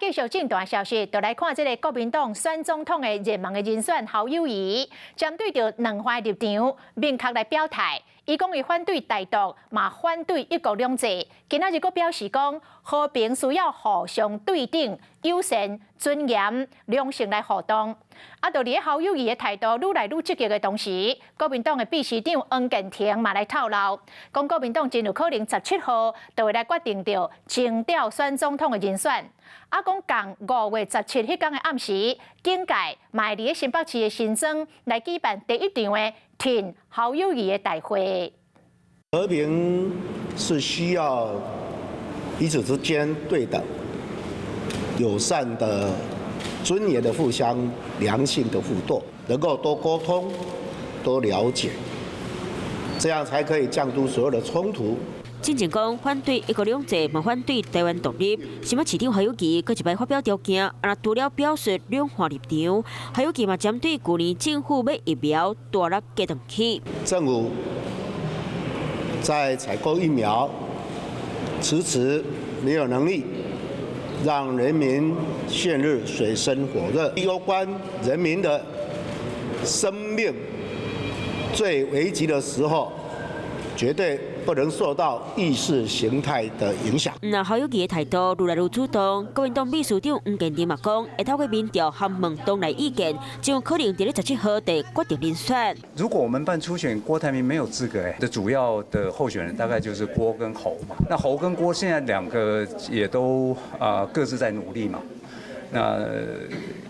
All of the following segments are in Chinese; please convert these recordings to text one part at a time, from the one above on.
继续进段消息，就来看这个国民党选总统的热门的人选侯友宜，针对着两块立场，明确来表态。伊讲伊反对台独，嘛反对一国两制。今仔日佫表示讲，和平需要互相对等、友善、尊严、良性来互动。就伫侯友宜的态度愈来愈积极的同时，国民党的秘书长黄健庭嘛来透露，讲国民党真有可能17号就会来决定着清调选总统的人选。讲共5月17迄天的暗时，警界嘛伫新北市的新庄来举办第一场的挺侯友宜的大会。和平是需要彼此之间对等、友善的、尊严的互相良性的互动，能够多沟通、多了解，这样才可以降低所有的冲突。进前讲反对一国两制，嘛反对台湾独立。新北市长侯友宜搁一摆发表条件，除了表述两岸立场，侯友宜嘛针对去年政府买疫苗大力加长起。政府在采购疫苗迟没有能力让人民陷入水深火热，攸关人民的生命最危急的时候，绝对不能受到意识形态的影响。侯友宜的态度愈来愈主动，国民党秘书长黄健庭嘛讲，会透过民调和问党内意见，就有可能在17号的决定人选。如果我们办初选，郭台铭没有资格，的主要的候选人大概就是郭跟侯嘛。那侯跟郭现在两个也都各自在努力嘛。那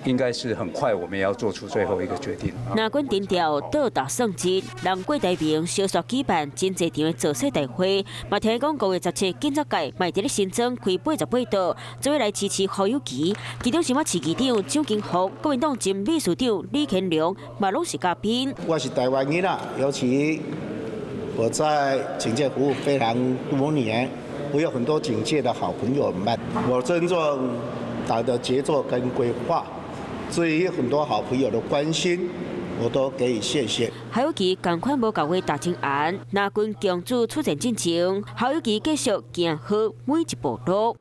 应该是很快，我们也要做出最后一个决定。那阮定调倒达胜日，让郭台铭小说举办真侪场的造势大会。嘛听讲5月17，警察界卖伫咧新庄开88道，做伙来支持侯友宜。其中新北市议长蒋经国、国民党前秘书长李乾隆嘛拢是嘉宾。我是台湾人啊，尤其我在警界服务非常多年，我有很多警界的好朋友们，我尊重党的节奏跟规划，至于很多好朋友的关心，我都给予谢谢。侯友宜同款无共话达成案，那军强子出战进前，侯友宜继续行好每一步路。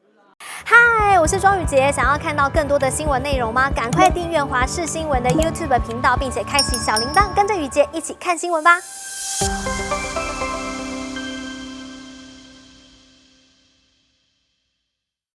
嗨，我是庄宇杰，想要看到更多的新闻内容吗？赶快订阅华视新闻的 YouTube 频道，并且开启小铃铛，跟着宇杰一起看新闻吧。